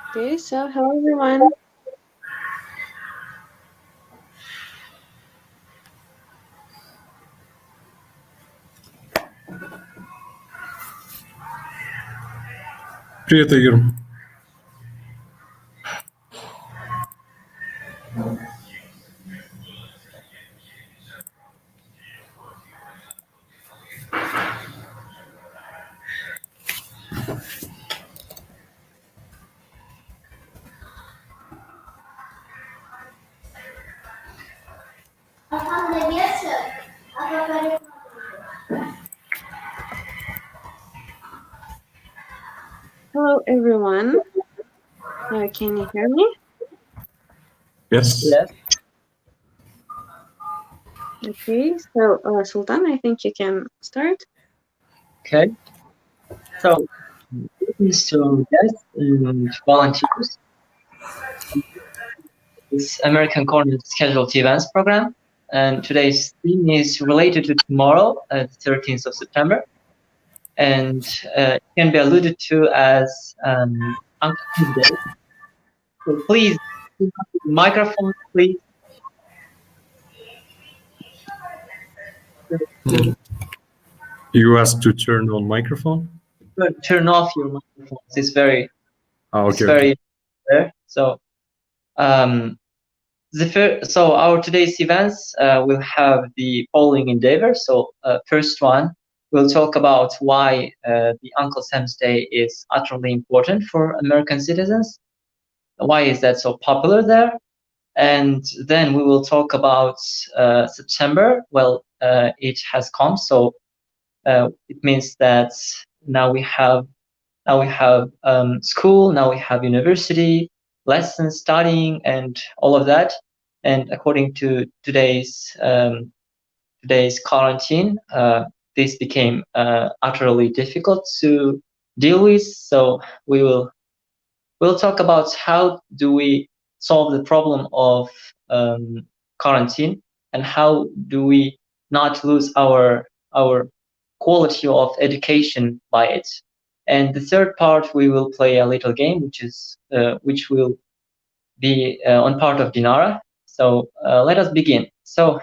Okay, so hello everyone. Привет, Игорь. Hello everyone. Can you hear me? Yes. Yes. Okay, so Sultan, I think you can start. Okay. So, greetings to guests and volunteers. This American Corner scheduled events program, and today's theme is related to tomorrow, the 13th of September, and it can be alluded to as Uncle Day. So please, microphone, please. You asked to turn on microphone? Turn off your microphones. It's very, Okay. very there. So, so our today's events will have the following endeavor. So first one, we'll talk about why the Uncle Sam's Day is utterly important for American citizens. Why is that so popular there? And then we will talk about September. Well, it has come, so it means that now we have school, now we have university, lessons, studying, and all of that. And according to today's quarantine, this became utterly difficult to deal with. So we'll talk about how do we solve the problem of quarantine, and how do we not lose our quality of education by it. And the third part, we will play a little game, which will be on part of Dinara. So let us begin. So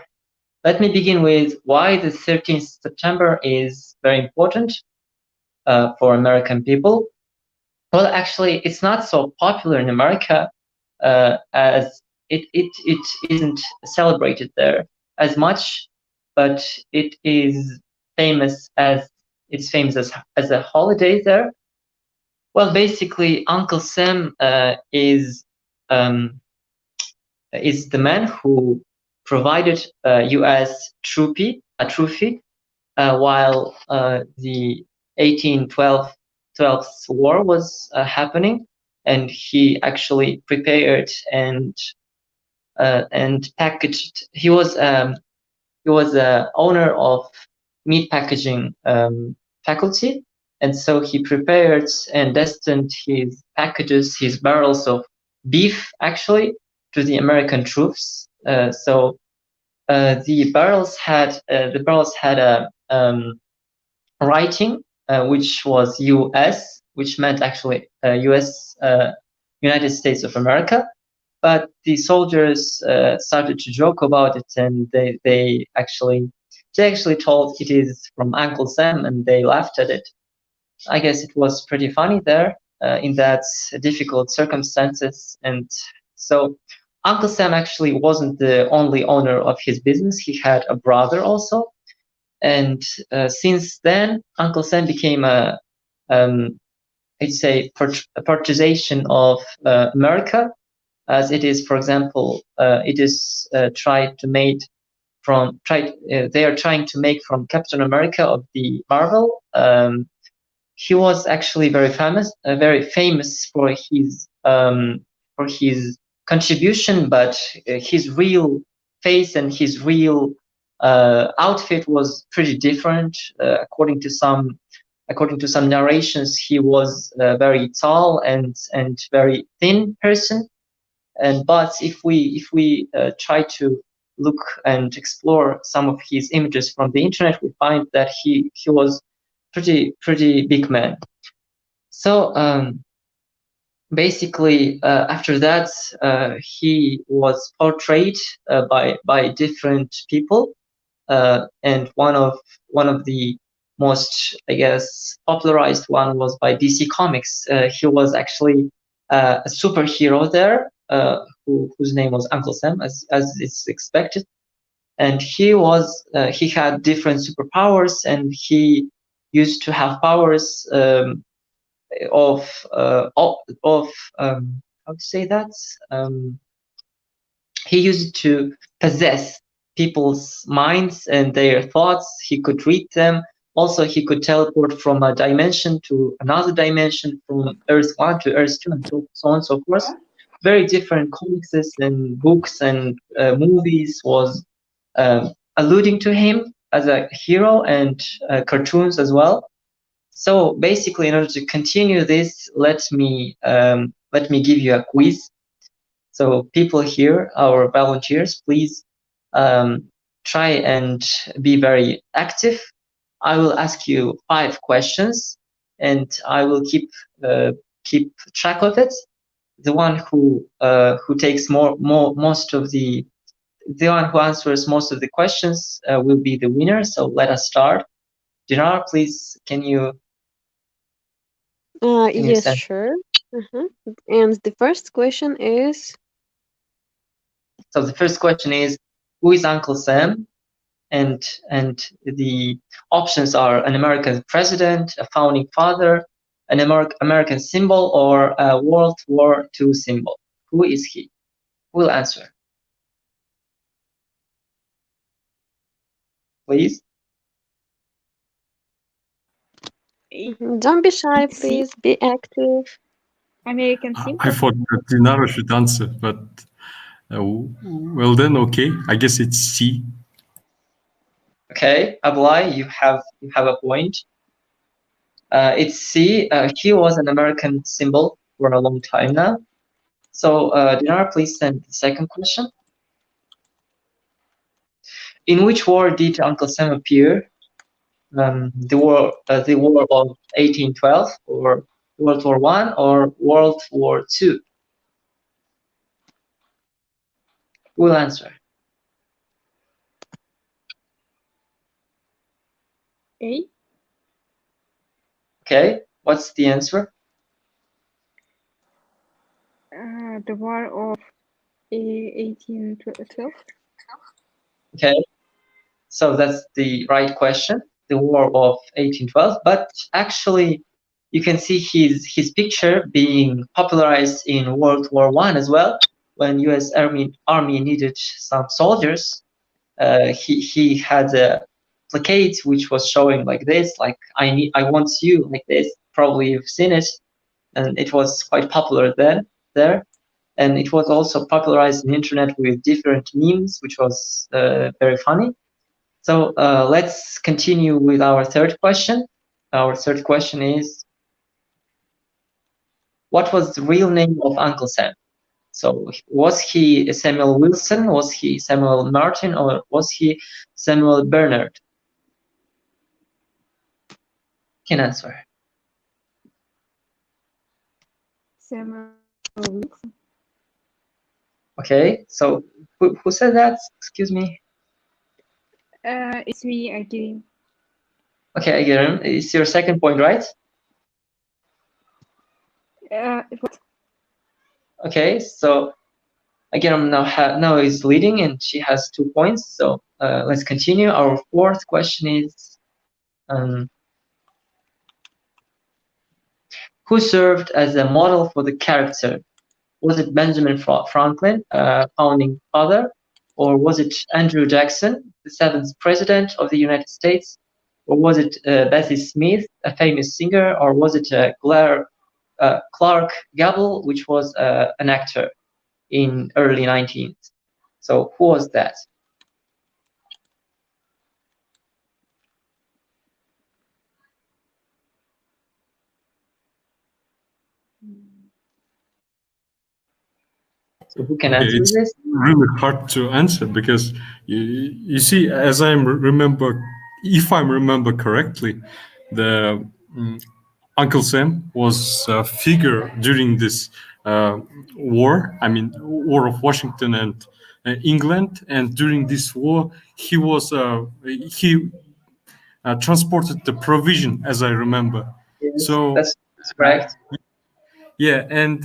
let me begin with why the 13th September is very important for American people. Well, actually, it's not so popular in America as it isn't celebrated there as much, but it is famous as as a holiday there. Well, basically, Uncle Sam is the man who provided U.S. trophy while the 1812 war was happening, and he actually prepared and packaged. He was owner of meat packaging faculty, and so he prepared and destined his packages, his barrels of beef, actually, to the American troops. So the barrels had a writing which was U.S., which meant actually U.S. United States of America. But the soldiers started to joke about it, and they actually told it is from Uncle Sam, and they laughed at it. I guess it was pretty funny there in that difficult circumstances. And so Uncle Sam actually wasn't the only owner of his business. He had a brother also. And since then, Uncle Sam became a partization of America, as it is, for example, it is they are trying to make from Captain America of the Marvel. He was actually very famous for his contribution, but his real face and his real outfit was pretty different. According to some narrations, he was a very tall and very thin person. But if we try to look and explore some of his images from the internet, we find that he was pretty big man. So basically, after that, he was portrayed by different people, and one of the most, I guess, popularized one was by DC Comics. He was actually a superhero there, whose name was Uncle Sam, as it's expected, and he had different superpowers, and he used to have powers of how to say that, he used to possess people's minds and their thoughts. He could read them. Also, he could teleport from a dimension to another dimension, from Earth 1 to Earth 2, and so on and so forth. Very different comics and books and movies was alluding to him as a hero, and cartoons as well. So basically, in order to continue this, let me give you a quiz. So people here, our volunteers, please try and be very active. I will ask you 5 questions, and I will keep track of it. The one who takes most of the one who answers most of the questions will be the winner. So let us start. Dinar, please, can you Yes, send? sure. Uh-huh. And the first question is, So the first question is, who is Uncle Sam? And the options are an American president, a founding father, an American symbol, or a World War II symbol. Who is he? Who will answer? Please. don't be shy, C. please. Be active. American I symbol. thought that Dinara should answer, but well then, okay. I guess it's C. Okay, Ablai, you have a point. It's C. He was an American symbol for a long time now. So, Dinar, please send the second question. In which war did Uncle Sam appear? The war of 1812, or World War I, or World War II? Who will answer? A. Okay, what's the answer? The war of 1812. Okay, so that's the right question, the War of 1812. But actually, you can see his picture being popularized in World War I as well, when U.S. Army needed some soldiers. He had a placate which was showing like this, like I want you, like this. Probably you've seen it, and it was quite popular then there. And it was also popularized in internet with different memes, which was very funny. So let's continue with our third question. Our third question is, what was the real name of Uncle Sam? So was he Samuel Wilson? Was he Samuel Martin? Or was he Samuel Bernard? Can answer. Samuel Wilson. Okay, so who said that? Excuse me. It's me again. Okay, again, it's your second point, right? What? Okay, so again, now is leading, and she has 2 points. So let's continue. Our fourth question is, who served as a model for the character? Was it Benjamin Franklin, founding father, or was it Andrew Jackson, the 7th president of the United States, or was it Bessie Smith, a famous singer, or was it Clark Gable, which was an actor in early 19th? So who was that? So who can Okay, answer it's this? really hard to answer because you see, as I remember, if I remember correctly, the Uncle Sam was a figure during this uh, war. I mean, War of Washington and England, and during this war, he transported the provision, as I remember. Yes, So that's correct. yeah, and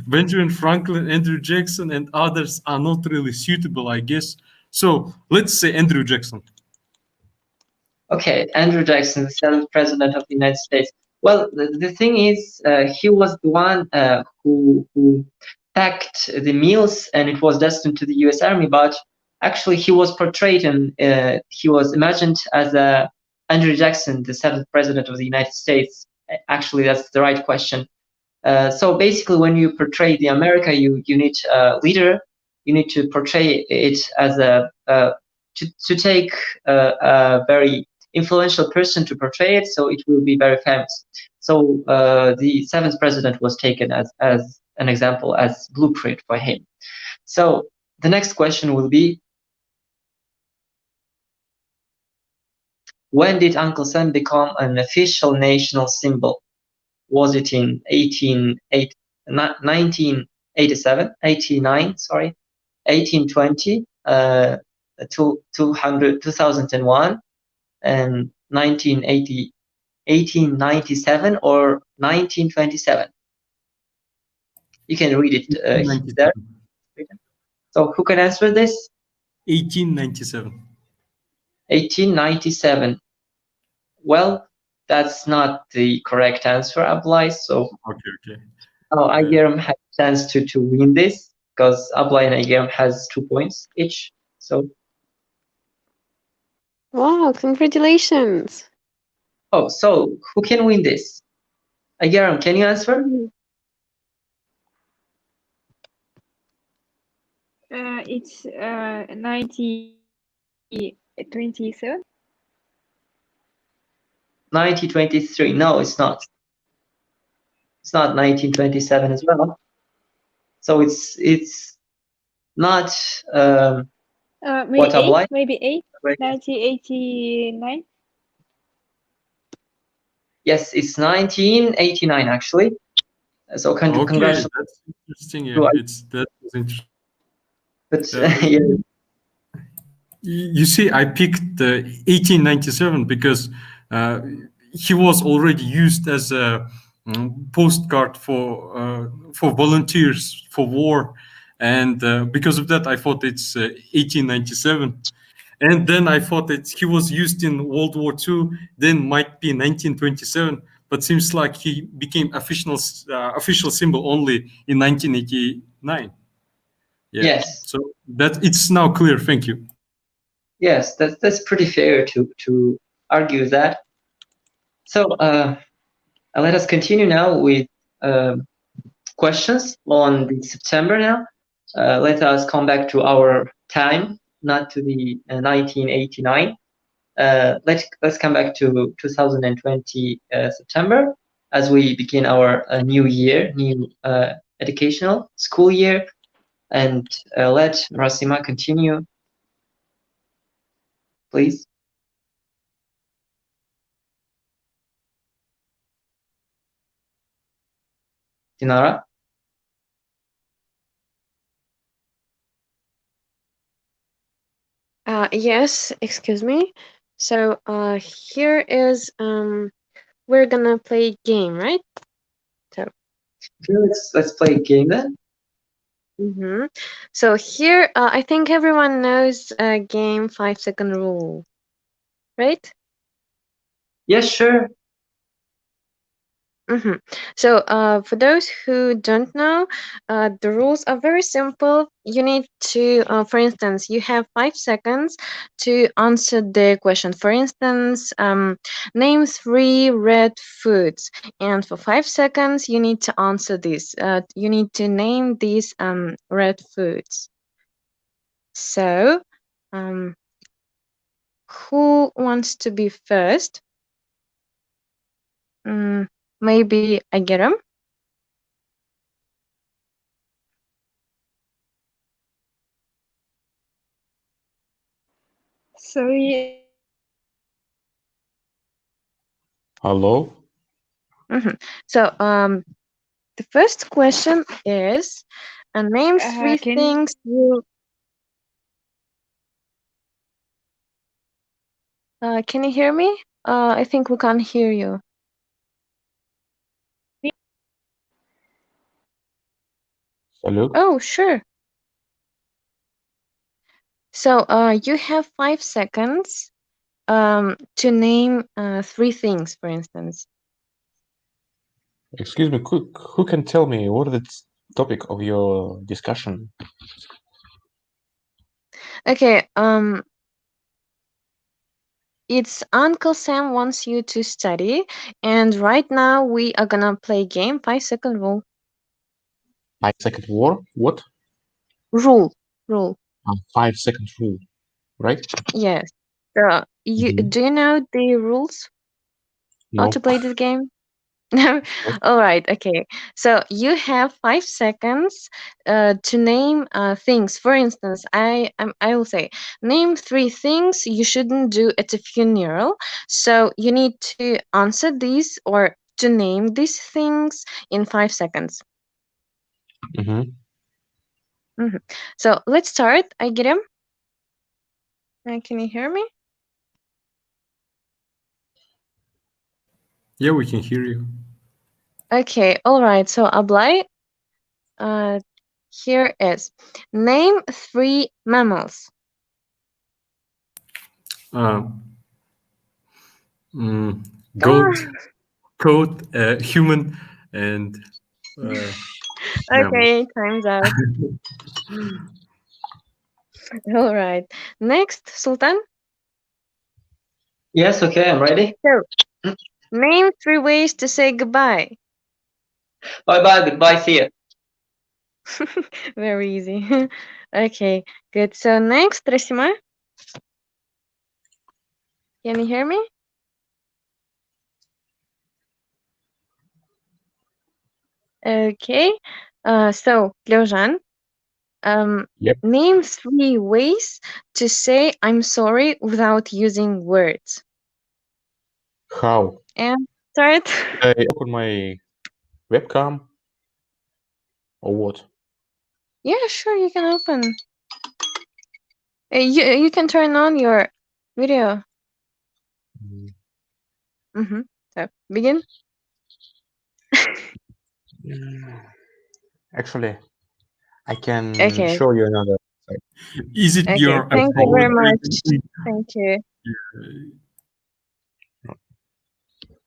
Benjamin Franklin, Andrew Jackson, and others are not really suitable, I guess. So let's say Andrew Jackson. Okay, Andrew Jackson, the seventh president of the United States. Well, the thing is, he was the one who packed the meals, and it was destined to the U.S. Army. But actually, he was portrayed and he was imagined as Andrew Jackson, the seventh president of the United States. Actually, that's the right question. So basically, when you portray the America, you need a leader. You need to portray it as to take a very influential person to portray it, so it will be very famous. So the seventh president was taken as an example, as blueprint for him. So the next question will be, when did Uncle Sam become an official national symbol? Was it in 1987, 89, sorry, 1820, 2001, and 1980, 1897, or 1927? You can read it there. 1897. So who can answer this? 1897. 1897. Well, that's not the correct answer, Ablai. So Okay, okay. now Aigerim has a chance to win this, because Ablai and Aigerim has 2 points each. So, Wow, congratulations. so who can win this? Aigerim, can you answer? It's 1927. 1923. No, it's not. It's not 1927 as well. So it's not what Ablai. Maybe 8, 1989. Yes, it's 1989 actually. So Okay, congratulations. that's interesting. Yeah, that was interesting. But Uh, yeah, you see, I picked 1897 because uh, he was already used as a postcard for volunteers for war, and because of that, I thought it's 1897. And then I thought that he was used in World War II, then might be 1927, but seems like he became official symbol only in 1989. Yeah, yes, so that it's now clear. Thank you. yes, that's pretty fair to argue that. So let us continue now with questions on the September now. Let us come back to our time, not to the 1989. Let's come back to 2020 September, as we begin our new year, new educational school year, and let Rasima continue, please. Dinara. Yes, excuse me. So, here is we're gonna play a game, right? So, Okay, let's play a game then. mm-hmm. So here, I think everyone knows game 5 second rule, right? Yes, sure. Mm-hmm. So, for those who don't know, the rules are very simple. You need to, for instance, you have 5 seconds to answer the question. For instance, name 3 red foods, and for 5 seconds, you need to answer this. You need to name these red foods. So, um, who wants to be first? Mm, maybe I get 'em. Sorry. Hello? Mhm. So, the first question is, name three Can things you. Can you hear me? I think we can't hear you. Hello? Oh, sure. So, you have 5 seconds to name three things, for instance. Excuse me, who can tell me what is the topic of your discussion? Okay, it's Uncle Sam wants you to study, and right now we are gonna play game 5 second rule. 5 second war? What? Rule, rule. 5 second rule, right? Yes. So, Mhm. do you know the rules? How No. to play this game? No? No. All right, okay. So you have 5 seconds to name things. For instance, I will say, name three things you shouldn't do at a funeral. So you need to answer these or to name these things in 5 seconds. Mm-hmm. hmm So let's start. I get him. Can you hear me? Yeah, we can hear you. Okay, all right. So Ablai, uh, here is name three mammals. Uh, mm, goat, Ah, goat, human, and uh, mammal. okay, time's out. All right. Next, Sultan. Yes, okay, I'm ready. So, name three ways to say goodbye. Bye bye, goodbye, see you. Very easy. Okay, good. So, next, Rasima. Can you hear me? Okay. So, Leojan, um, Yep. name three ways to say I'm sorry without using words. How? And start. I open my webcam or what? Yeah, sure, you can open. You can turn on your video. Mm, Mm-hmm. So, begin. Actually, I can Okay. show you another site. Is it Okay. your Thank you very phone? much. Thank you.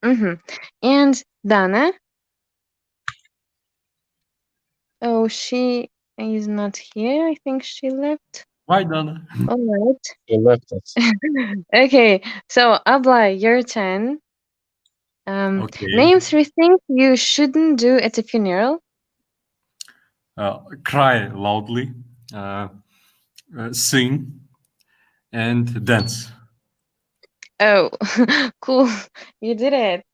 Mm-hmm. And Dana, oh, she is not here. I think she left. Why, Donna? All right. You left us. Okay, so Abla, your turn. Okay. Name three things you shouldn't do at a funeral. Cry loudly, uh, sing, and dance. Oh, cool. You did it.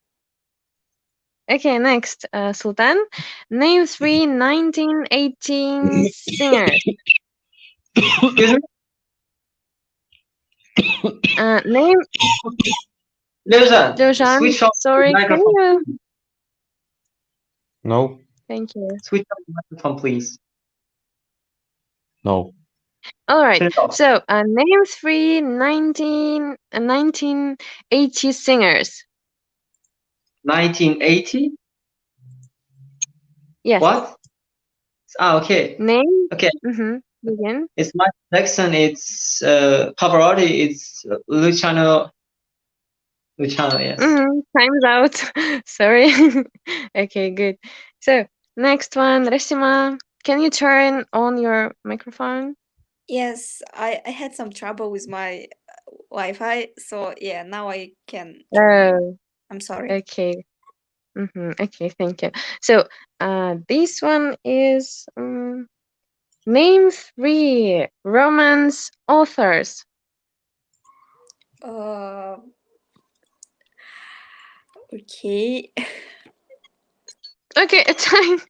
Okay, next, Sultan. Name three 1918 singers. Excuse me? Name Luzan, Dojan. switch off the Sorry, can microphone. you? No, Thank you. Switch off the microphone, please. no. All right. Turn it off. So, name three 1980 singers. 1980? Yes. What? Okay. Name. Okay. Begin. It's Michael Jackson, it's Pavarotti, it's Luciano. Luciano, yes. Time's out. Sorry. Okay, good. So, next one, Resima. Can you turn on your microphone? Yes, I had some trouble with my Wi-Fi, so yeah, now I can turn on. Oh, I'm sorry. okay. Okay, thank you. So, this one is name three romance authors. Uh, okay. Okay, time.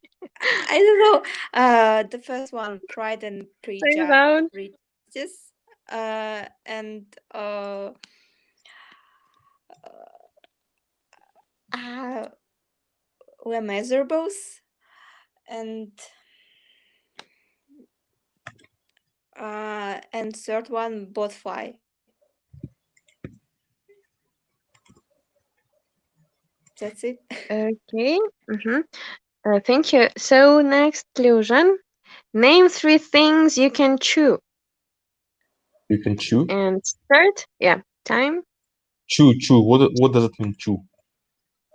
I don't know. The first one, Pride and Time's out. Prejudice. and were measurables, and third one both fly. That's it. Okay. Thank you. So next, Lujan, name three things you can chew. You can chew. And start. Yeah, time. Chew, chew. What does it mean, chew?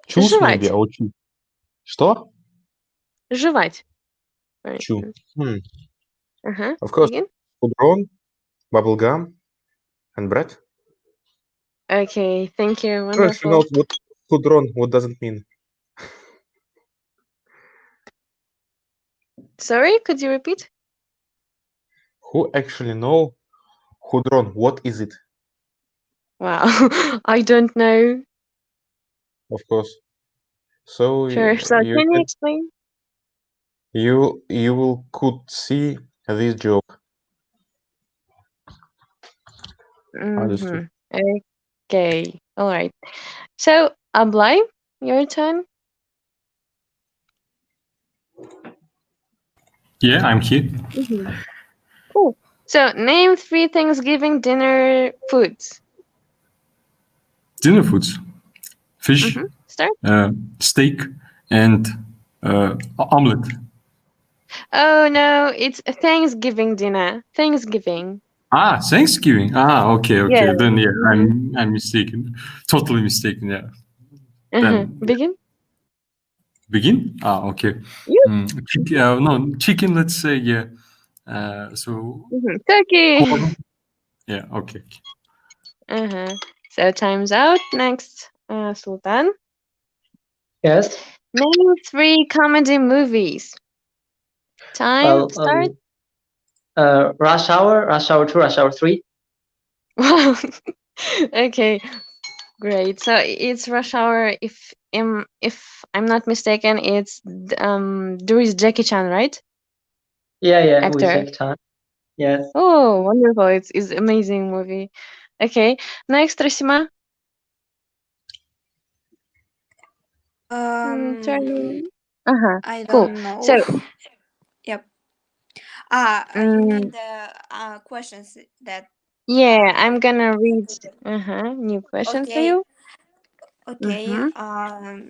Choose maybe, Жевать. or chew. Что? Жевать. For Chew. instance. Of course, Begin. pudron, bubble gum, and bread. Okay, thank you. I don't know if you Wonderful. know what pudron, what does it mean? Sorry, could you repeat? Who actually know hudron? What is it? Wow, I don't know. Of course. So Sure. So you can you can explain? you will could see this joke. Understood. Okay. All right. So, Ablai, your turn. Yeah, I'm here. Cool. So, name three Thanksgiving dinner foods. Dinner foods: fish, Start. steak, and omelet. Oh no, it's a Thanksgiving dinner. Thanksgiving. Ah, Thanksgiving. Ah, okay, Yeah. okay. Then yeah, Mm-hmm. I'm mistaken. Totally mistaken. Yeah. Then yeah. Begin. Begin. Ah, okay. You. No, chicken. Let's say yeah. So Turkey. corn. Yeah. Okay. So time's out. Next, Sultan. Yes. Name three comedy movies. Time. Well, Start. Rush Hour, Rush Hour 2, Rush Hour 3. Wow. Okay. Great. So it's Rush Hour. If I'm not mistaken, it's there is Jackie Chan, right? Yeah, with Actor. Jackie Chan. Yes. Oh, wonderful! It's amazing movie. Okay. Next, Rasima. Turning. I Cool. don't So, know. Yep. You mm, mean the questions that yeah, I'm I gonna read included? new question for Okay. you. Okay. Mm-hmm.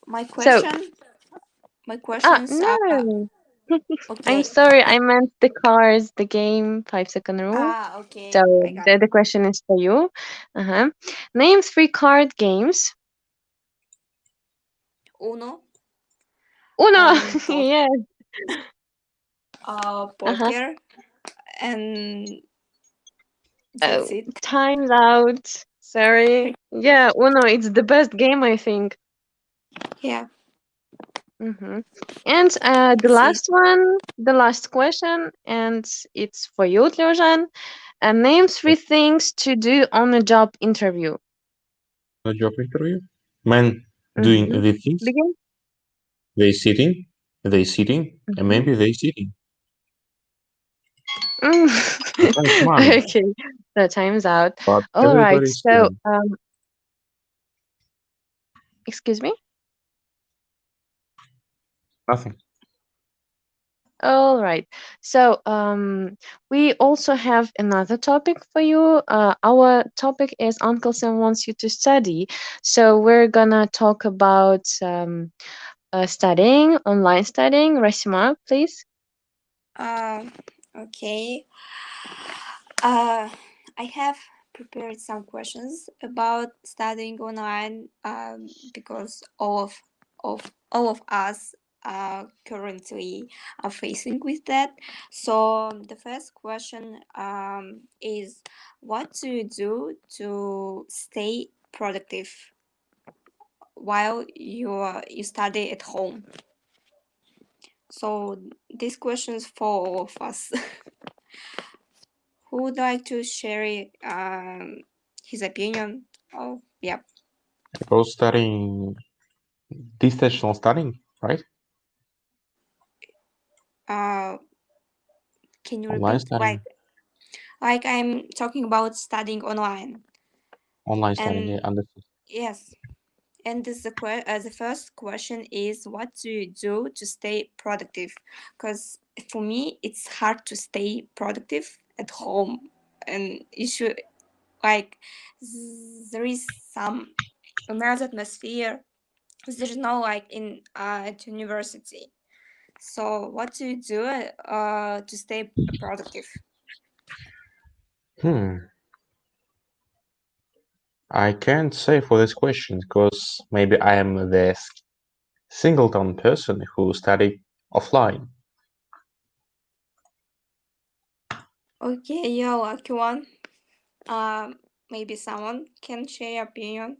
My So, question. My questions are no, I'm okay. sorry. I meant the cars, the game, 5 second rule. So Okay. I got the question is for you. Name three card games. Uno Uno. and Yeah. Uh-huh. poker, and that's Oh, it. time's out. Sorry. Yeah, Uno. It's the best game, I think. Yeah, Mm-hmm. And the that's it. last one, the last question, and it's for you, Tlojan. Name three things to do on a job interview. A job interview. Men doing Mm-hmm. these things. Begin. They sitting, and Mm-hmm. maybe they sitting. Mm. That's money, Okay, the time's out. but All right. everybody's So, sitting. excuse me. Nothing. All right. So, we also have another topic for you. Our topic is Uncle Sam wants you to study. So, we're gonna talk about studying, online studying. Rasima, please. Okay. I have prepared some questions about studying online, because all of us currently are facing with that. So the first question is, what do you do to stay productive while you study at home? So this question is for all of us. Who would like to share his opinion? Oh, yeah. About studying, distancial studying, right? Uh, can you Online repeat? Like, studying. Like I'm talking about studying online. Online studying, And yeah, understood. yes, and the first question is, what do you do to stay productive? Because for me, it's hard to stay productive at home, and you should like there is some nice atmosphere. There's no like in at university. So what do you do to stay productive? Hmm. I can't say for this question because maybe I am the singleton person who studied offline. Okay, you're lucky one. Maybe someone can share your opinion.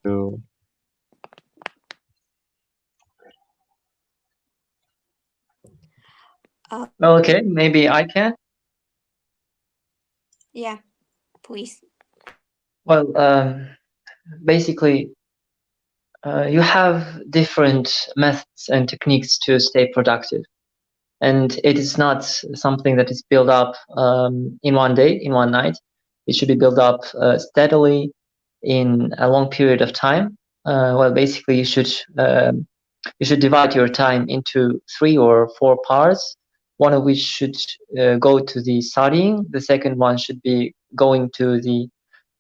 To Okay, maybe I can. Yeah, please. Well, basically, you have different methods and techniques to stay productive. And it is not something that is built up in one day, in one night. It should be built up steadily in a long period of time. Well, basically, you should divide your time into 3 or 4 parts. One of which should go to the studying. The second one should be going to the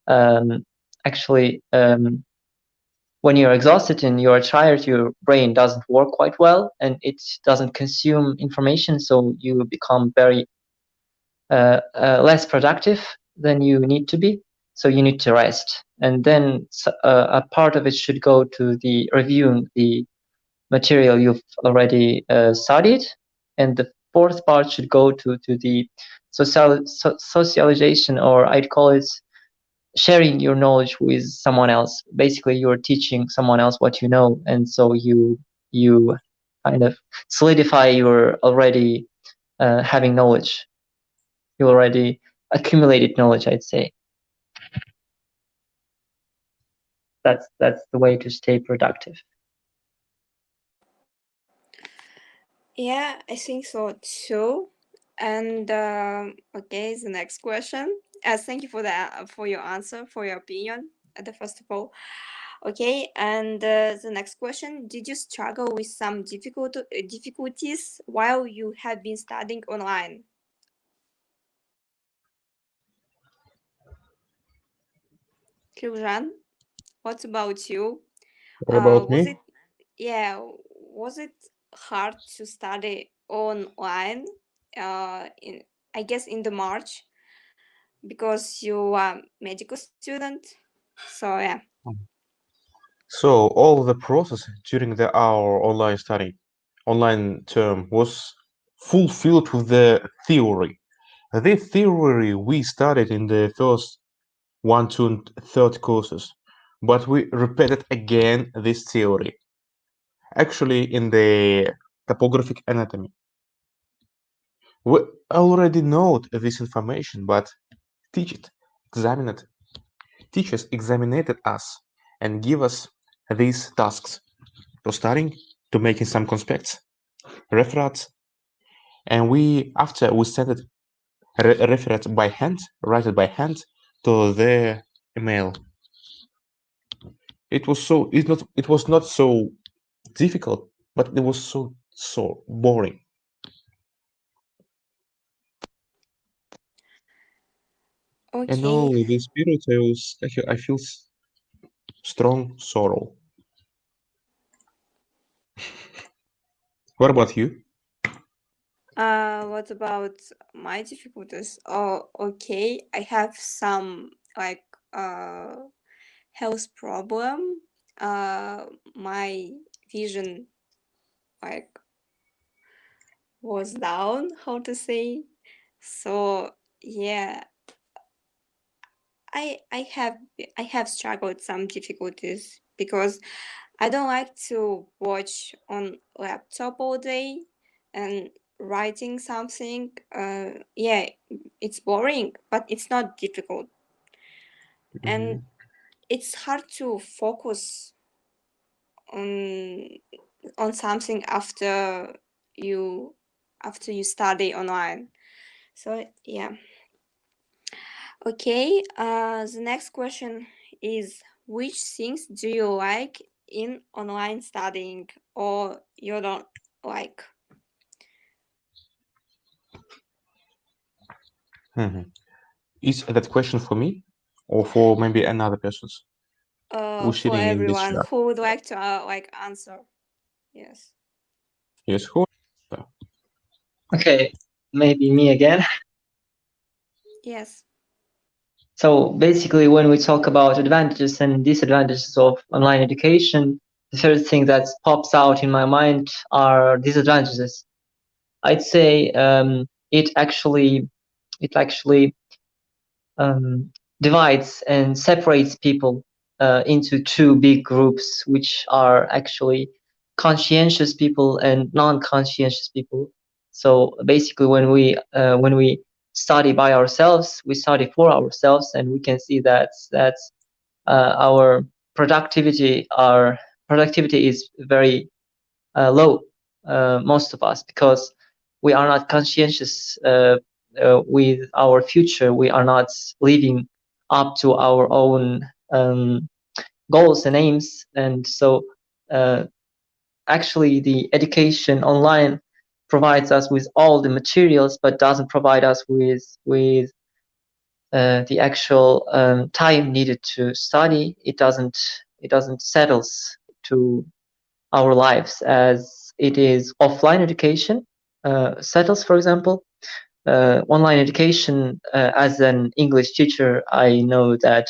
um, actually when you're exhausted and you're tired, your brain doesn't work quite well and it doesn't consume information, so you become very less productive than you need to be. So you need to rest, and then a part of it should go to the reviewing the material you've already studied, and the fourth part should go to the socialization, or I'd call it sharing your knowledge with someone else. Basically, you're teaching someone else what you know, and so you kind of solidify your already having knowledge. You already accumulated knowledge, I'd say. That's the way to stay productive. Yeah, I think so too. And okay, the next question. Thank you for your answer, for your opinion. The first of all, okay. And the next question: did you struggle with some difficulties while you have been studying online? Kiljan, what about you? What about Was me? it yeah? Was it hard to study online? In I guess in the March because you are medical student. So yeah. So all the process during our online study, online term was fulfilled with the theory. The theory we studied in the first 1, 2, and third courses, but we repeated again this theory. Actually, in the topographic anatomy, we already know this information, but teach it, examine it. Teachers examined us and give us these tasks to studying, to making some conspects, referates, and after we send it referate by hand, write it by hand to the email. It was not so difficult, but it was so boring. And Okay. now the spirit I feel strong sorrow. What about you? What about my difficulties? Oh, okay. I have some like health problem. My vision like was down, how to say. So yeah, I have struggled some difficulties because I don't like to watch on laptop all day and writing something. Yeah, it's boring, but it's not difficult, and Mhm. it's hard to focus on something you after you study online. So yeah. Okay, the next question is, which things do you like in online studying or you don't like? Is that question for me or for maybe another person's who's For sitting in this everyone chat? who would like to answer. Yes. Yes, who? Okay, maybe me again. Yes. So basically, when we talk about advantages and disadvantages of online education, the first thing that pops out in my mind are disadvantages. I'd say it actually divides and separates people into two big groups, which are actually conscientious people and non-conscientious people. So basically, when we study by ourselves, we study for ourselves, and we can see that our productivity is very low, most of us, because we are not conscientious with our future. We are not living up to our own goals and aims, and so actually the education online provides us with all the materials, but doesn't provide us with the actual time needed to study. It doesn't settles to our lives as it is offline education settles. For example, online education, as an English teacher, I know that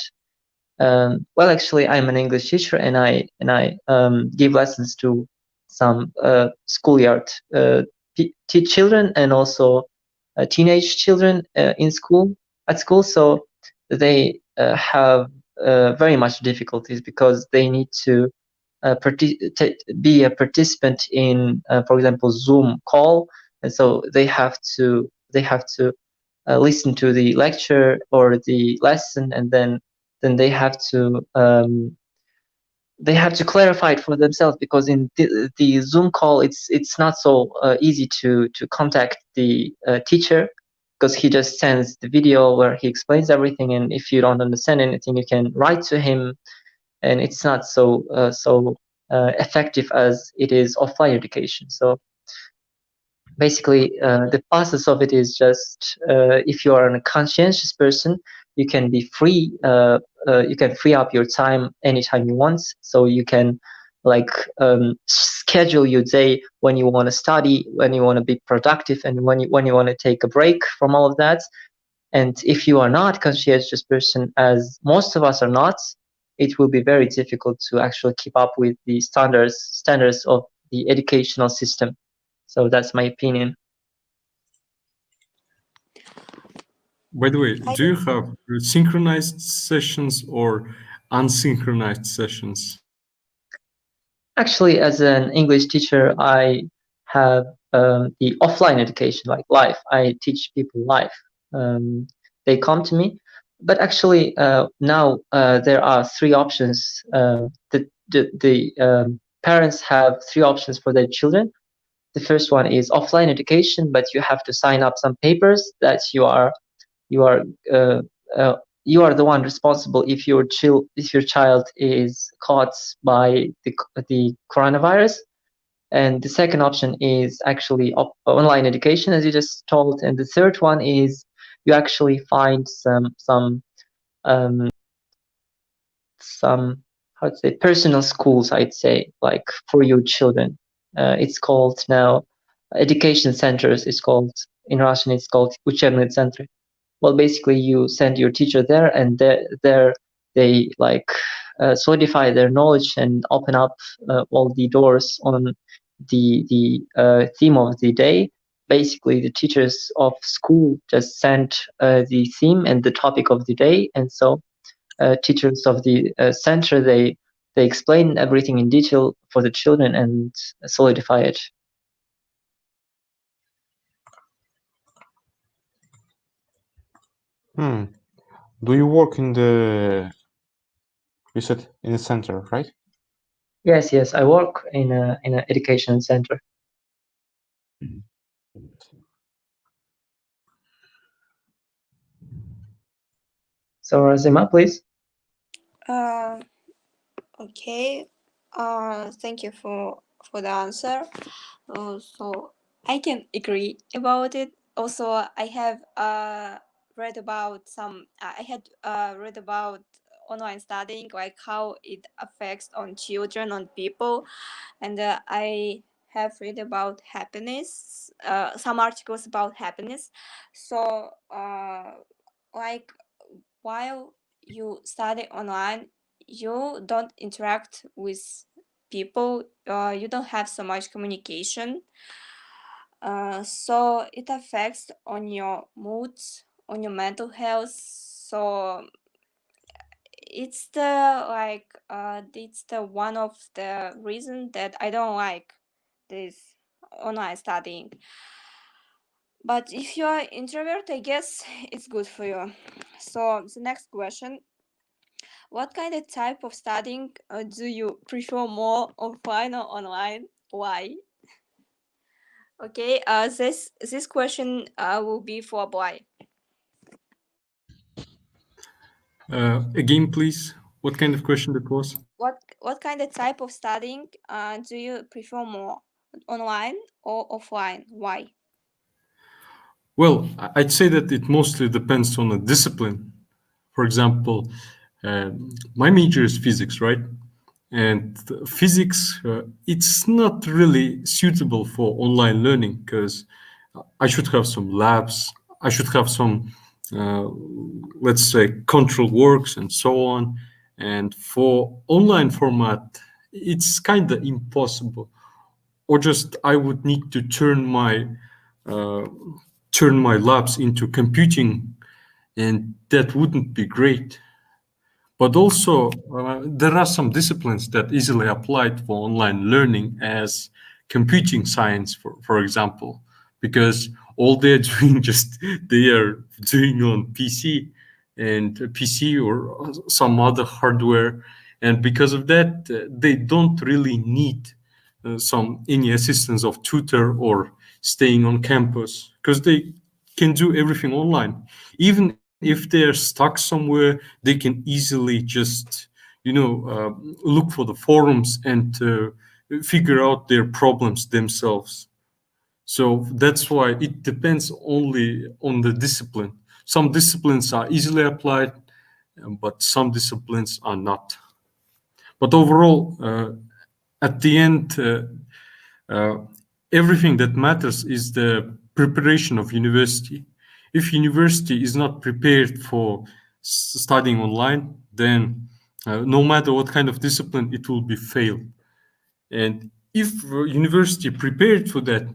well, actually, I'm an English teacher, and I give lessons to some schoolyard children, and also teenage children at school. So they have very much difficulties because they need to be a participant in, for example, Zoom call, and so they have to listen to the lecture or the lesson, and then they have to clarify it for themselves, because in the Zoom call, it's not so easy to contact the teacher, because he just sends the video where he explains everything, and if you don't understand anything, you can write to him, and it's not so effective as it is offline education. So basically, the process of it is just, if you are a conscientious person, you can be free. You can free up your time anytime you want. So you can like schedule your day when you want to study, when you want to be productive, and when you want to take a break from all of that. And if you are not a conscientious person, as most of us are not, it will be very difficult to actually keep up with the standards of the educational system. So that's my opinion. By the way, do you have synchronized sessions or unsynchronized sessions? Actually, as an English teacher, I have the offline education, like live. I teach people live. They come to me, but actually now there are three options. The parents have three options for their children. The first one is offline education, but you have to sign up some papers that you are uh, uh, you are the one responsible if your child is caught by the coronavirus. And the second option is actually online education, as you just told. And the third one is you actually find um, some how to say personal schools, I'd say, like for your children. It's called now education centers. It's called in Russian. It's called учебные центры. Well, basically, you send your teacher there, and there they like solidify their knowledge and open up all the doors on the theme of the day. Basically, the teachers of school just send the theme and the topic of the day, and so teachers of the center, they explain everything in detail for the children and solidify it. Do you work in the? You said in the center, right? Yes, I work in an education center. So Razima, please. Uh, okay. Thank you for the answer. So I can agree about it. Also, I have read about some. I had read about online studying, like how it affects on children, on people, and I have read about happiness. Some articles about happiness. So, like while you study online, you don't interact with people. You don't have so much communication. So it affects on your moods, on your mental health. So it's the it's the one of the reason that I don't like this online studying. But if you are introvert, I guess it's good for you. So the next question: what kind of type of studying do you prefer more, offline or online? Why? Okay. This question will be for boy. Again, please. What kind of question that was? What kind of type of studying do you prefer more, online or offline? Why? Well, I'd say that it mostly depends on a discipline. For example, my major is physics, right? And physics, it's not really suitable for online learning because I should have some labs, I should have some, uh, let's say, control works and so on. And for online format, it's kind of impossible. Or just I would need to uh, turn my labs into computing, and that wouldn't be great. But also, there are some disciplines that easily applied for online learning, as computing science, for example, because all they're doing just they are doing on PC and PC or some other hardware, and because of that, they don't really need some any assistance of tutor or staying on campus because they can do everything online. Even if they're stuck somewhere, they can easily just look for the forums and figure out their problems themselves. So that's why it depends only on the discipline. Some disciplines are easily applied, but some disciplines are not. But overall, at the end, uh, everything that matters is the preparation of university. If university is not prepared for studying online, then no matter what kind of discipline, it will be failed. And if university prepared for that,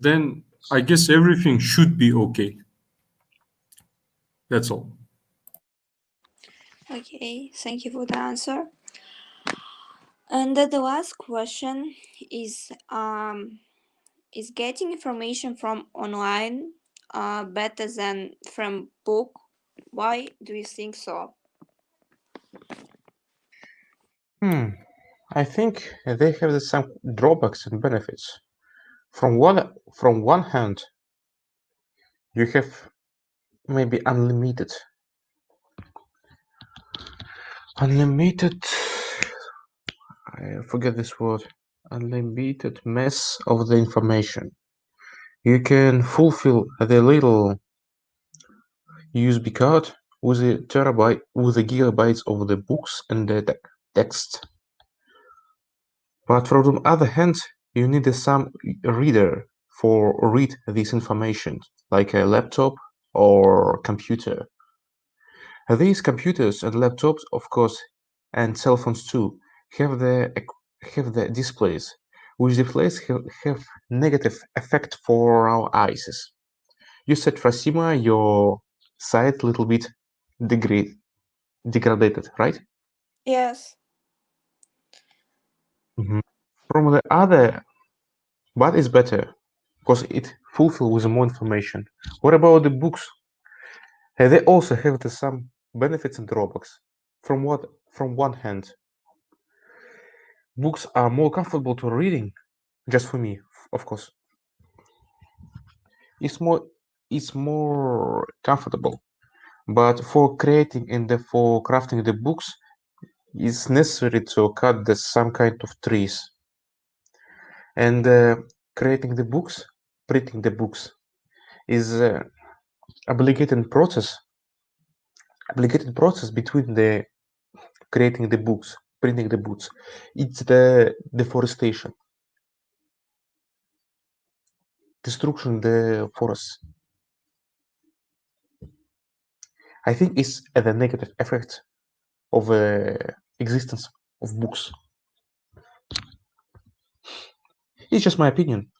then I guess everything should be okay. That's all. Okay, thank you for the answer. And the last question is getting information from online better than from book? Why do you think so? I think they have some drawbacks and benefits. From one hand, you have maybe unlimited. I forget this word. Unlimited mass of the information. You can fulfill the little USB card with the gigabytes of the books and the text. But from the other hand, you need some reader for read this information, like a laptop or computer. These computers and laptops, of course, and cell phones too, have the displays, which displays have negative effect for our eyes. You said, Frasima, your sight little bit degrade, degraded, right? Yes. From the other, but it's better because it fulfills with more information. What about the books? They also have some benefits and drawbacks. From one hand, books are more comfortable to reading, just for me, of course. It's more comfortable. But for creating and for crafting the books, it's necessary to cut some kind of trees. And creating the books, printing the books, is obligated process between the creating the books, printing the books. It's the deforestation, destruction the forests. I think it's the negative effect of existence of books. It's just my opinion,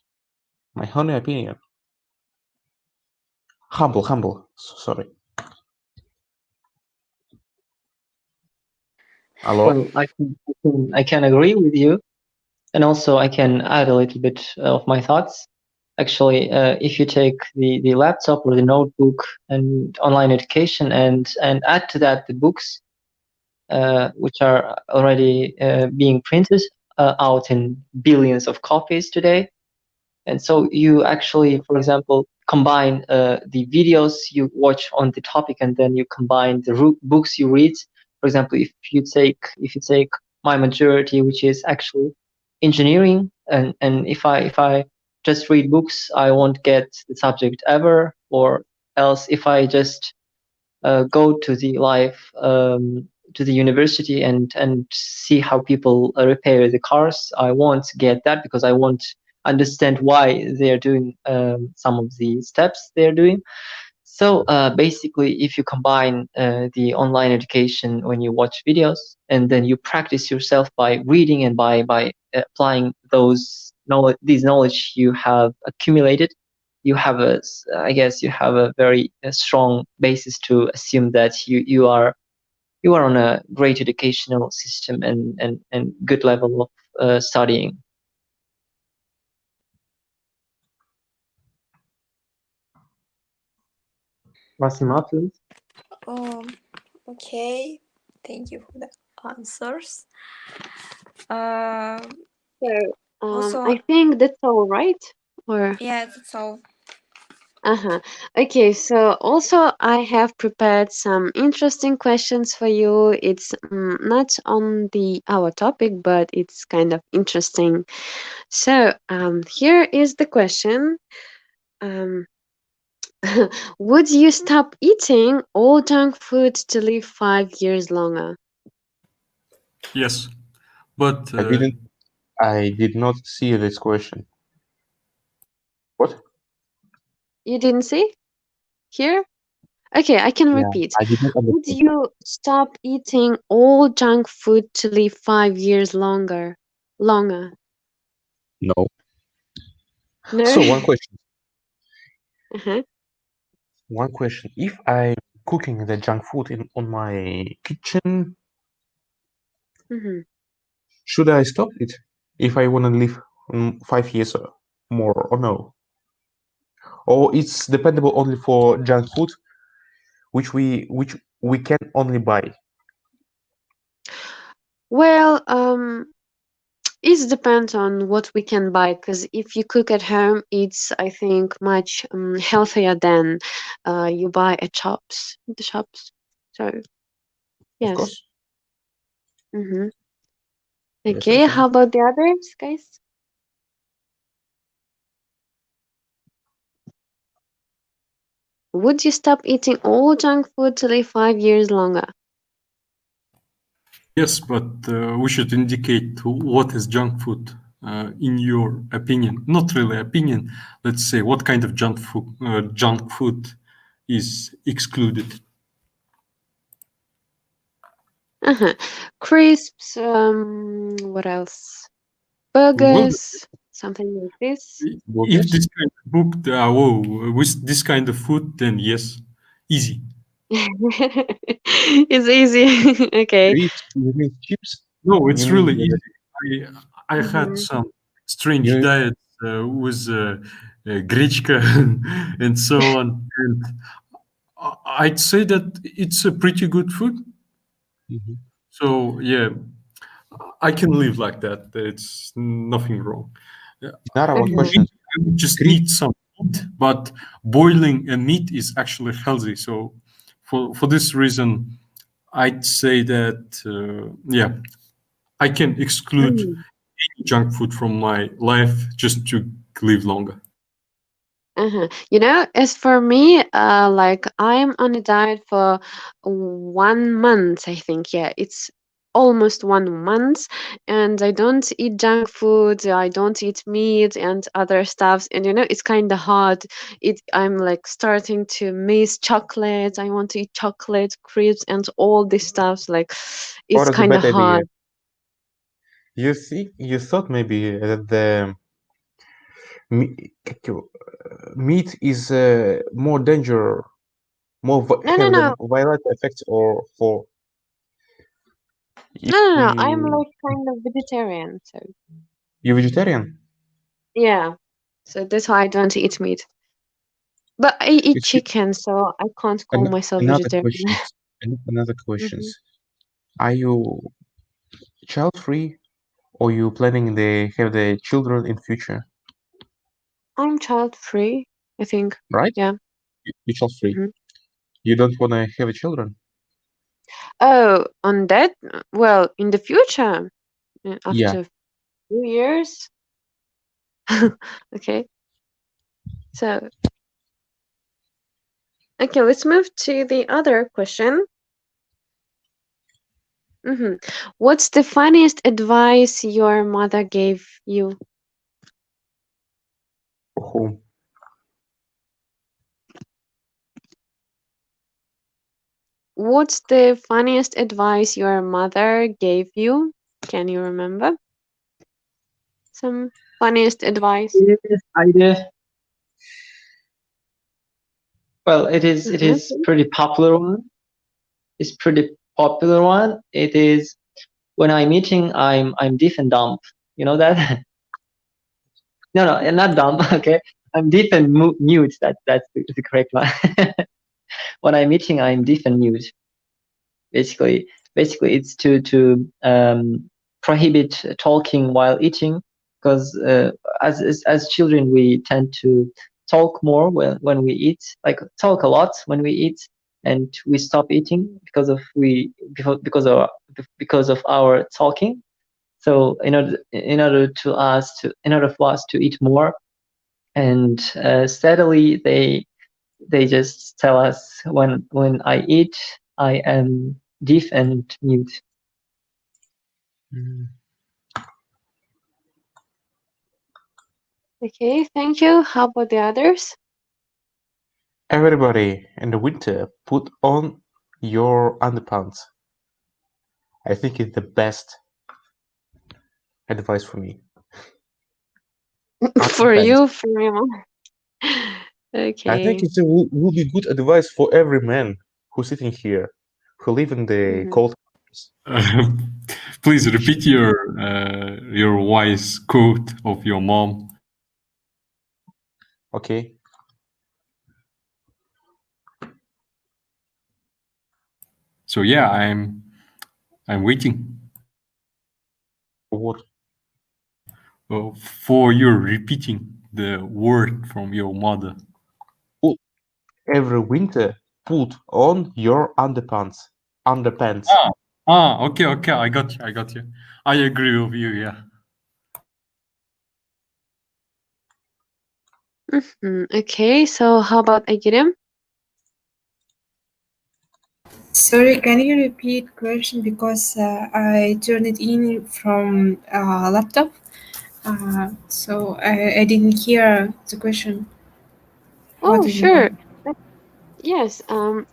my honey opinion. Humble. Sorry. Hello. Well, I can agree with you, and also I can add a little bit of my thoughts. Actually, if you take the laptop or the notebook and online education and add to that the books, which are already being printed out in billions of copies today. And so you actually, for example, combine the videos you watch on the topic, and then you combine the books you read. For example, if you take my majority, which is actually engineering, and if I just read books, I won't get the subject ever. Or else, if I just go to the live to the university and see how people repair the cars, I won't get that because I won't understand why they're doing some of the steps they're doing. So basically, if you combine the online education when you watch videos, and then you practice yourself by reading and by applying these knowledge you have accumulated, you have I guess you have a very strong basis to assume that you are on a great educational system and good level of studying. Massima, please. Um, okay, thank you for the answers. Uh, So, Also, I think that's all right. Or yeah, that's all. uh-huh. Okay, so also I have prepared some interesting questions for you. It's not on the our topic, but it's kind of interesting. So, here is the question. Um, would you stop eating all junk food to live 5 years longer? Yes, but I did not see this question. What? You didn't see here? Okay, I can Yeah, repeat. I did not Would understand. you stop eating all junk food to live 5 years longer? Longer? No. No? So one question. Uh-huh. One question. If I'm cooking the junk food on my kitchen, Hmm. should I stop it if I want to live 5 years or more or no? Or it's dependable only for junk food, which we can only buy. Well, it depends on what we can buy, because if you cook at home, it's, I think, much healthier than you buy at shops, the shops. So, Of yes. course. Mm-hmm. Yes, I Okay, can. how about the others, guys? Would you stop eating all junk food to live 5 years longer? yes, but we should indicate what is junk food in your opinion. Not really opinion. Let's say what kind of junk food is excluded. Uh-huh. Crisps, what else? Well, Burgers, something like this. if Burgers? this kind of book, with this kind of food, then yes, easy. It's easy. Okay. Chips? You mean chips? No, You it's mean really easy. I had Hmm. some strange you diets with grechka and so on, and I'd say that it's a pretty good food. Mhm. So yeah, I can live like that. It's nothing wrong. Nara, one Uh-huh. question. Maybe I would just Crisp? need some meat, but boiling a meat is actually healthy. So for this reason, I'd say that yeah, I can exclude Mm. junk food from my life just to live longer. As for me, like I'm on a diet for 1 month, I think. Yeah, it's almost 1 month, and I don't eat junk food. I don't eat meat and other stuffs, and it's kind of hard. I'm like starting to miss chocolate. I want to eat chocolate, crepes, and all this stuffs. Like, What it's is a kind of bad idea? hard. You thought maybe that the meat is more danger, more No, no, have the no, violent effects, or for if no, no, no. I'm we like kind of vegetarian, so you vegetarian. yeah. So that's why I don't eat meat. But I eat It's chicken, so I can't call myself another vegetarian. questions. Another hmm questions. Are you child free, or you planning to have the children in future? I'm child free, I think. Right? Yeah. You child free. hmm You don't wanna have children. Oh, on that, well, in the future, Yeah. after 2 years. Okay. So, okay, let's move to the other question. hmm What's the funniest advice your mother gave you? Who? What's the funniest advice your mother gave you? Can you remember some funniest advice? Yes, I do. Well, it is Okay. pretty popular one. It's pretty popular one. It is when I'm eating, I'm deaf and dumb. You know that? No, no, and not dumb. Okay, I'm deaf and mute. That's the correct one. When I'm eating, I'm deaf and mute. Basically, it's to prohibit talking while eating, because as children we tend to talk more when we eat, like talk a lot when we eat, and we stop eating because of our talking. So in order for us to eat more, and steadily they just tell us when I eat I am deaf and mute. Mm. Okay, thank you. How about the others? Everybody in the winter, put on your underpants. I think it's the best advice for me. For Underpants. you, for your mom. I think Okay. it will be good advice for every man who's sitting here, who live in the hmm cold countries. Please repeat your wise quote of your mom. Okay. So yeah, I'm waiting What? for your repeating the word from your mother. Put every winter, put on your underpants. Underpants. Okay, okay, I got you. I agree with you. Yeah. Okay, so how about Agirim? Sorry, can you repeat question because I turned it in from laptop, so I didn't hear the question. What Oh, do you want? sure. Uh, Yes.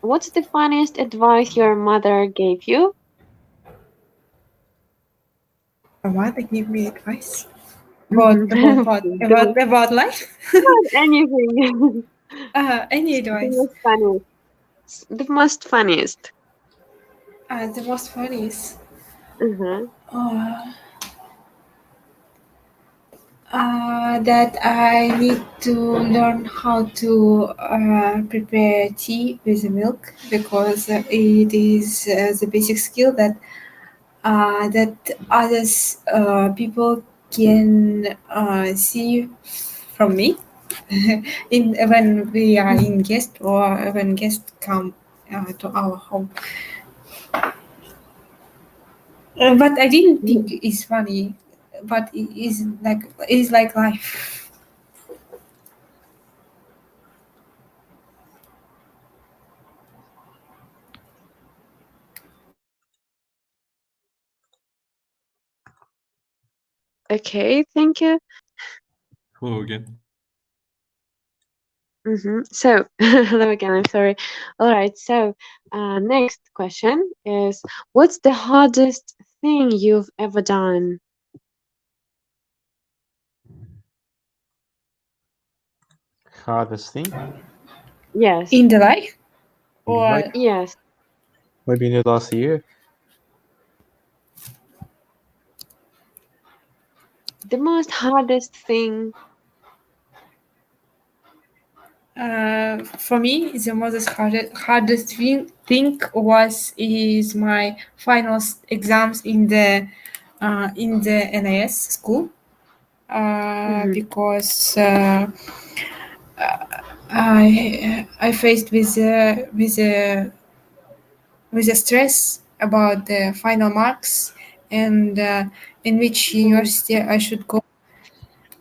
What's the funniest advice your mother gave you? What? Give me advice Mhm. about what? The About life? anything. Any The advice? most funniest. The most funniest. The most funny is Uh-huh. uh, that I need to learn how to prepare tea with the milk, because it is the basic skill that others people can see from me in when we are in guest or when guests come to our home. But I didn't think it's funny, but it's like life. Okay, thank you. Hello again. So, hello again. I'm sorry. All right. So, next question is, what's the hardest thing you've ever done? Hardest thing Yes. In the life, in or life, Yes. maybe in the last year. The most hardest thing. for me, the most hardest thing is my final exams in the NIS school. Mhm. Because I faced with a stress about the final marks and in which Mm. university I should go.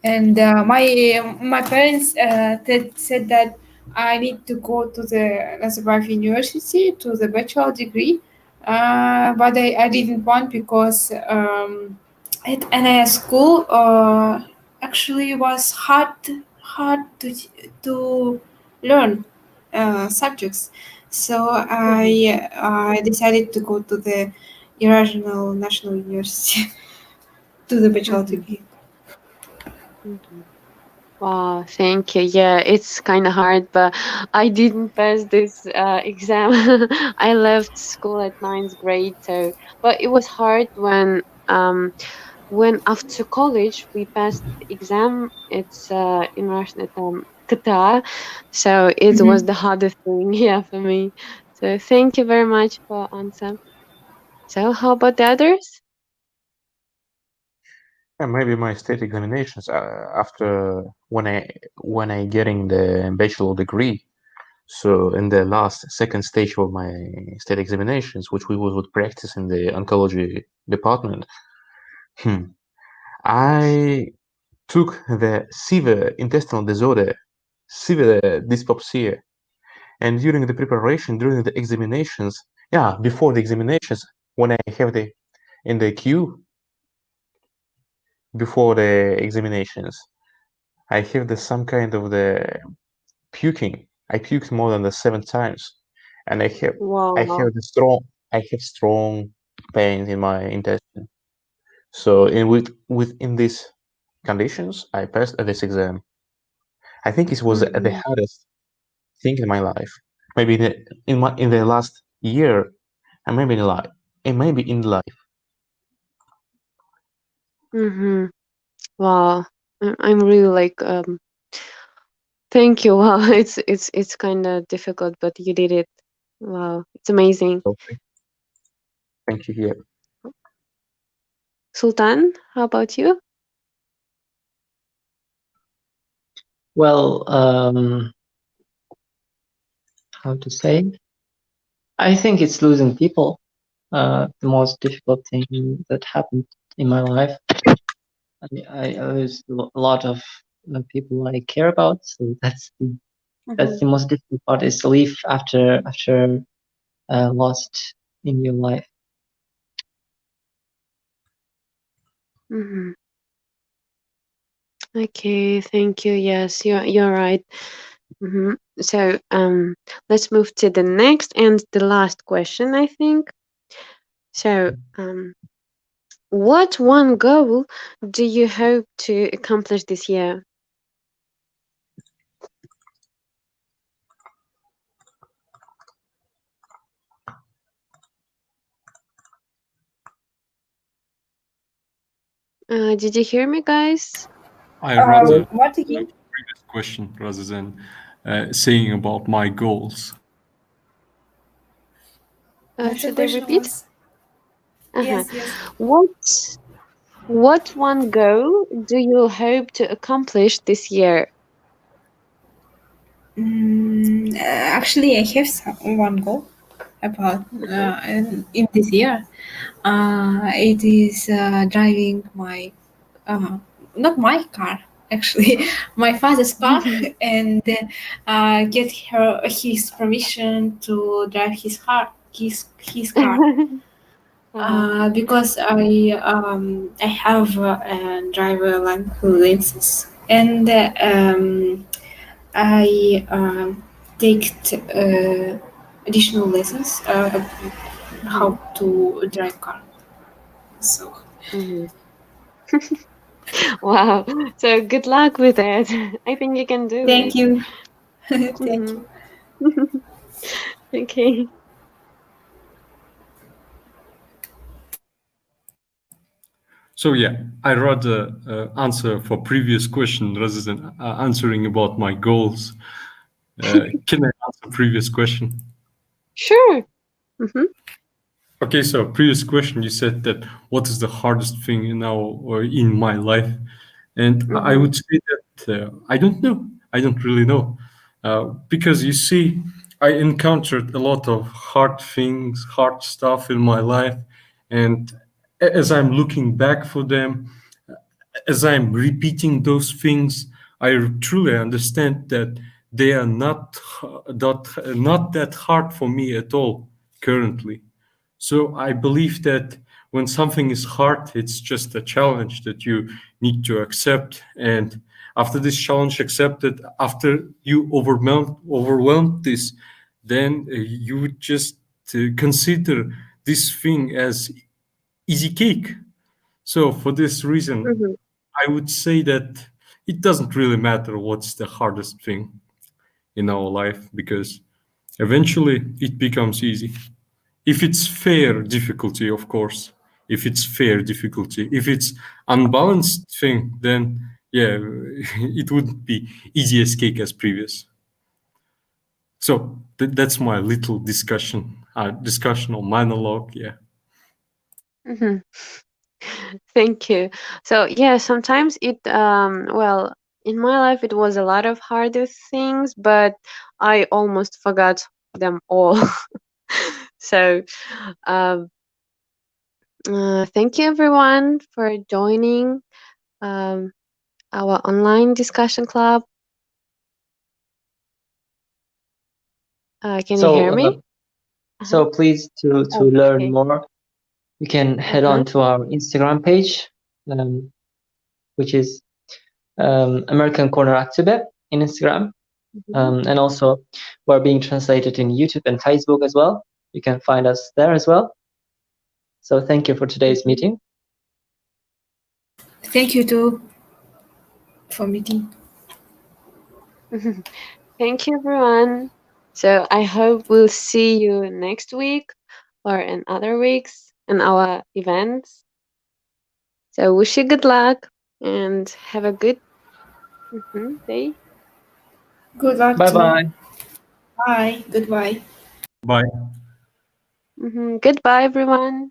And my parents said that I need to go to the Nazarbayev University to the bachelor degree, but I didn't want because at NIS school actually was hard to learn subjects. So Mhm. I decided to go to the Eurasian National University to the bachelor Mhm. degree. Mhm. Wow, thank you. Yeah, it's kind of hard, but I didn't pass this exam. I left school at ninth grade, so but it was hard when after college we passed the exam. It's in Russian it's KTA, so it was Mhm. the hardest thing, yeah, for me. So thank you very much for answer. So how about the others? And maybe my state examinations after when I getting the bachelor degree. So in the last second stage of my state examinations, which we would practice in the oncology department, I took the severe intestinal disorder, severe dyspepsia, and during the preparation, during the examinations, yeah, before the examinations, when I have the in the queue before the examinations, I have the some kind of the puking. I puked more than the 7 times, and I Wow. have the strong I have strong pains in my intestine. So within these conditions, I passed this exam. I think it was the Mm-hmm. hardest thing in my life. Maybe in the last year, and maybe in life, and maybe in life. Mm-hmm. Wow. I'm really like thank you. Wow, it's kind of difficult, but you did it. Wow, it's amazing. So thank you. Yeah. Sultan, how about you? Well, how to say? I think it's losing people. The most difficult thing that happened in my life. I lose a lot of people I care about, so that's Mm-hmm. the most difficult part is to leave after lost in your life. Mm-hmm. Okay, thank you. Yes, you're right. Mm-hmm. So let's move to the next and the last question, I think. So what one goal do you hope to accomplish this year? Did you hear me, guys? I rather What the again? previous question rather than saying about my goals. What the Should I question repeat? was? Uh-huh. Yes, yes. What what one goal do you hope to accomplish this year? Actually, I have one goal. about in this year. It is driving my not my car actually, my father's car, and get his permission to drive his car. Because I have a driver license, and I take additional lessons how to drive car. So Mhm. Wow. So good luck with it. I think you can do thank it. you, thank Mhm. you. Okay. So yeah, I rather answer for previous question rather than answering about my goals. Can I answer previous question? Sure. Mm-hmm. Okay, so previous question, you said that what is the hardest thing in my life, and I Mm-hmm. would say that I don't know. I don't really know, because you see, I encountered a lot of hard things, hard stuff in my life, and as I'm looking back for them, as I'm repeating those things, I truly understand that they are not that hard for me at all currently. So I believe that when something is hard, it's just a challenge that you need to accept. And after this challenge accepted, after you overwhelmed this, then you would just consider this thing as easy cake. So for this reason, Mm-hmm. I would say that it doesn't really matter what's the hardest thing in our life because eventually it becomes easy. If it's fair difficulty, of course. If it's fair difficulty. If it's unbalanced thing, then yeah, it wouldn't be easy as cake as previous. So that's my little discussion or monologue. Yeah. Mm-hmm. Thank you. So yeah, sometimes well, in my life it was a lot of harder things, but I almost forgot them all. So um thank you everyone for joining um our online discussion club. Can you So, hear me? Uh-huh. so please to Oh, learn okay. more, you can head Uh-huh. on to our Instagram page, which is American Corner Aktobe in Instagram, Mhm. and also we're being translated in YouTube and Facebook as well. You can find us there as well. So thank you for today's Mhm. meeting. Thank you too for meeting. Thank you, everyone. So I hope we'll see you next week or in other weeks in our events. So wish you good luck and have a good day. Good luck Bye too. bye. Bye. Goodbye. Bye. Goodbye, everyone.